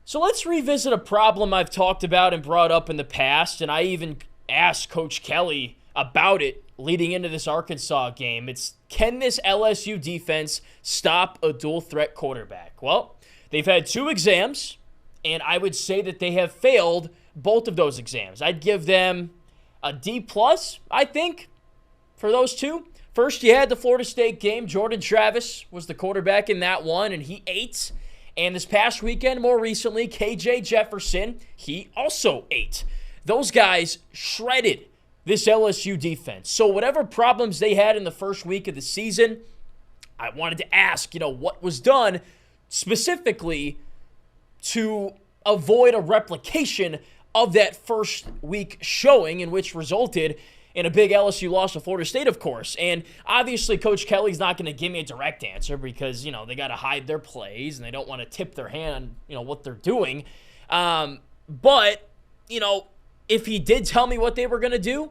So let's revisit a problem I've talked about and brought up in the past, and I even asked Coach Kelly about it leading into this Arkansas game. It's, can this LSU defense stop a dual-threat quarterback? Well, they've had 2 exams, and I would say that they have failed both of those exams. I'd give them a D+, I think, for those 2. First, you had the Florida State game. Jordan Travis was the quarterback in that one, and he ate. And this past weekend, more recently, KJ Jefferson, he also ate. Those guys shredded this LSU defense. So whatever problems they had in the first week of the season, I wanted to ask, what was done specifically to avoid a replication of that first week showing, in which resulted in a big LSU loss to Florida State, of course. And obviously, Coach Kelly's not going to give me a direct answer because, they got to hide their plays and they don't want to tip their hand on, what they're doing. But, if he did tell me what they were going to do,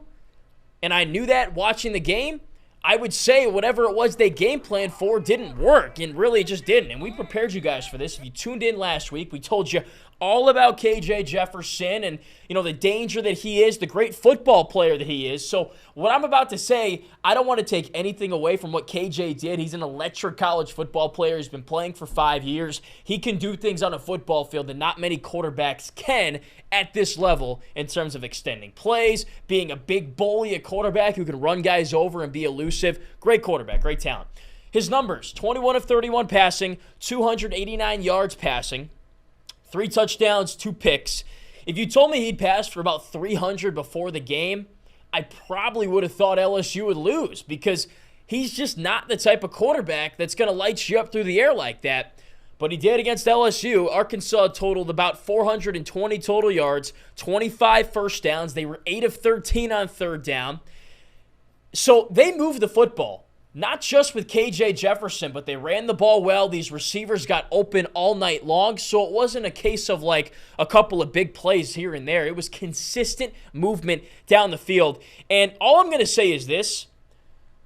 and I knew that watching the game, I would say whatever it was they game planned for didn't work, and really it just didn't. And we prepared you guys for this. If you tuned in last week, we told you all about KJ Jefferson and, the danger that he is, the great football player that he is. So what I'm about to say, I don't want to take anything away from what KJ did. He's an electric college football player. He's been playing for 5 years. He can do things on a football field that not many quarterbacks can at this level in terms of extending plays, being a big bully, a quarterback who can run guys over and be elusive. Great quarterback, great talent. His numbers, 21 of 31 passing, 289 yards passing, 3 touchdowns, 2 picks. If you told me he'd pass for about 300 before the game, I probably would have thought LSU would lose because he's just not the type of quarterback that's going to light you up through the air like that. But he did against LSU. Arkansas totaled about 420 total yards, 25 first downs. They were 8 of 13 on third down. So they moved the football. Not just with KJ Jefferson, but they ran the ball well. These receivers got open all night long, so it wasn't a case of like a couple of big plays here and there. It was consistent movement down the field. And all I'm going to say is this.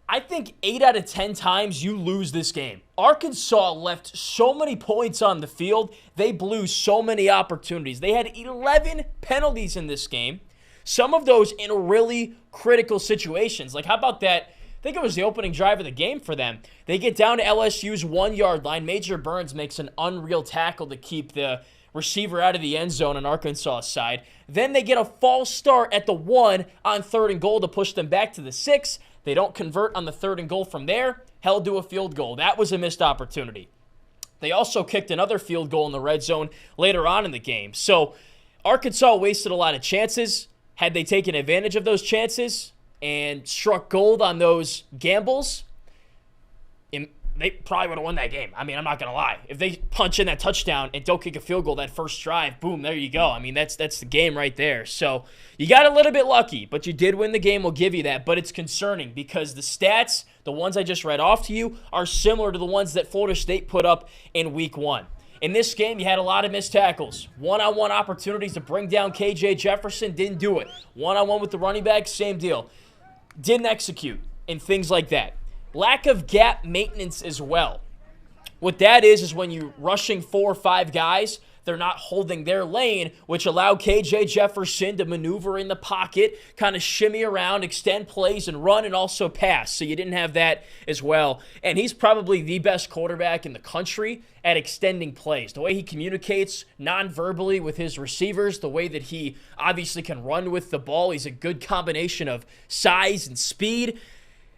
I think 8 out of 10 times you lose this game. Arkansas left so many points on the field. They blew so many opportunities. They had 11 penalties in this game. Some of those in really critical situations. Like, how about that? I think it was the opening drive of the game for them. They get down to LSU's 1-yard line. Major Burns makes an unreal tackle to keep the receiver out of the end zone on Arkansas' side. Then they get a false start at the 1 on 3rd and goal to push them back to the 6. They don't convert on the 3rd and goal from there. Held to a field goal. That was a missed opportunity. They also kicked another field goal in the red zone later on in the game. So Arkansas wasted a lot of chances. Had they taken advantage of those chances and struck gold on those gambles, they probably would have won that game. I mean, I'm not going to lie. If they punch in that touchdown and don't kick a field goal that first drive, boom, there you go. I mean, that's the game right there. So you got a little bit lucky, but you did win the game. We'll give you that. But it's concerning because the stats, the ones I just read off to you, are similar to the ones that Florida State put up in week 1. In this game, you had a lot of missed tackles. One-on-one opportunities to bring down KJ Jefferson, didn't do it. One-on-one with the running back, same deal. Didn't execute, and things like that. Lack of gap maintenance as well. What that is when you're rushing 4 or 5 guys, they're not holding their lane, which allowed KJ Jefferson to maneuver in the pocket, kind of shimmy around, extend plays, and run, and also pass. So you didn't have that as well. And he's probably the best quarterback in the country at extending plays. The way he communicates non-verbally with his receivers, the way that he obviously can run with the ball. He's a good combination of size and speed.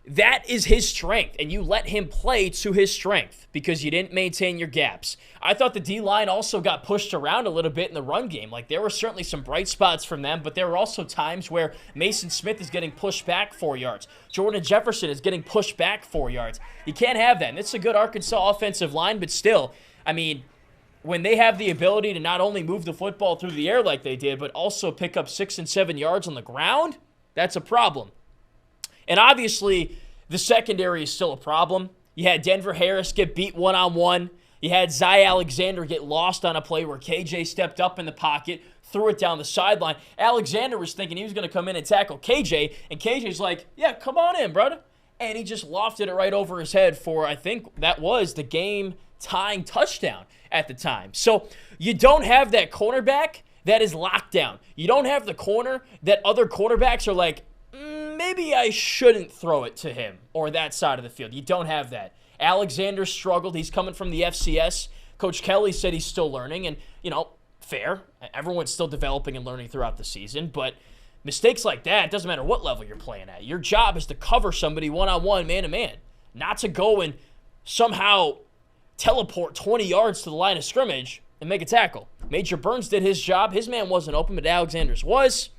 That is his strength, and you let him play to his strength because you didn't maintain your gaps. I thought the D-line also got pushed around a little bit in the run game. Like, there were certainly some bright spots from them, but there were also times where Mason Smith is getting pushed back 4 yards. Jordan Jefferson is getting pushed back 4 yards. You can't have that, and it's a good Arkansas offensive line, but still, I mean, when they have the ability to not only move the football through the air like they did, but also pick up 6 and 7 yards on the ground, that's a problem. And obviously, the secondary is still a problem. You had Denver Harris get beat one-on-one. You had Zy Alexander get lost on a play where KJ stepped up in the pocket, threw it down the sideline. Alexander was thinking he was going to come in and tackle KJ, and KJ's like, yeah, come on in, brother. And he just lofted it right over his head for, I think that was the game game-tying touchdown at the time. So you don't have that cornerback that is locked down. You don't have the corner that other quarterbacks are like, maybe I shouldn't throw it to him or that side of the field. You don't have that. Alexander struggled. He's coming from the FCS. Coach Kelly said he's still learning, and, fair. Everyone's still developing and learning throughout the season, but mistakes like that, it doesn't matter what level you're playing at. Your job is to cover somebody one-on-one, man-to-man, not to go and somehow teleport 20 yards to the line of scrimmage and make a tackle. Major Burns did his job. His man wasn't open, but Alexander's was.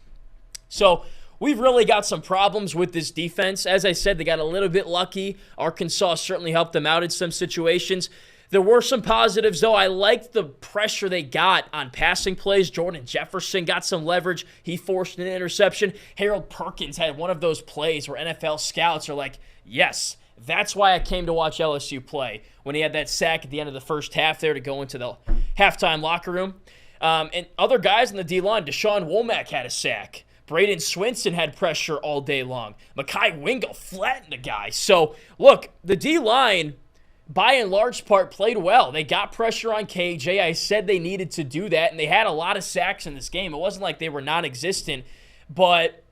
So we've really got some problems with this defense. As I said, they got a little bit lucky. Arkansas certainly helped them out in some situations. There were some positives, though. I liked the pressure they got on passing plays. Jordan Jefferson got some leverage. He forced an interception. Harold Perkins had one of those plays where NFL scouts are like, yes, that's why I came to watch LSU play, when he had that sack at the end of the first half there to go into the halftime locker room. And other guys in the D-line, Deshaun Womack had a sack. Braden Swinson had pressure all day long. Mekhi Wingo flattened a guy. So, look, the D-line, by and large part, played well. They got pressure on KJ. I said they needed to do that, and they had a lot of sacks in this game. It wasn't like they were non-existent, but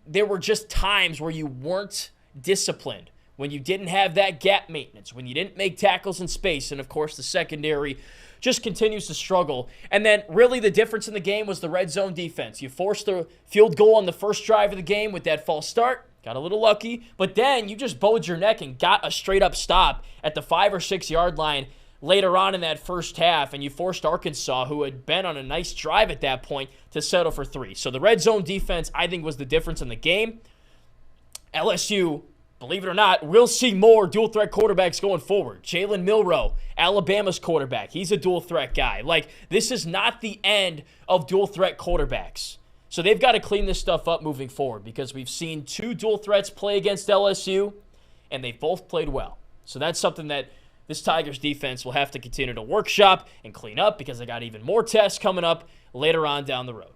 there were just times where you weren't disciplined, when you didn't have that gap maintenance, when you didn't make tackles in space, and, of course, the secondary just continues to struggle. And then really the difference in the game was the red zone defense. You forced the field goal on the first drive of the game with that false start. Got a little lucky, but then you just bowed your neck and got a straight-up stop at the 5 or 6 yard line later on in that first half, and you forced Arkansas, who had been on a nice drive at that point, to settle for 3. So the red zone defense, I think, was the difference in the game. LSU, believe it or not, we'll see more dual-threat quarterbacks going forward. Jalen Milroe, Alabama's quarterback, he's a dual-threat guy. Like, this is not the end of dual-threat quarterbacks. So they've got to clean this stuff up moving forward, because we've seen 2 dual threats play against LSU, and they both played well. So that's something that this Tigers defense will have to continue to workshop and clean up, because they got even more tests coming up later on down the road.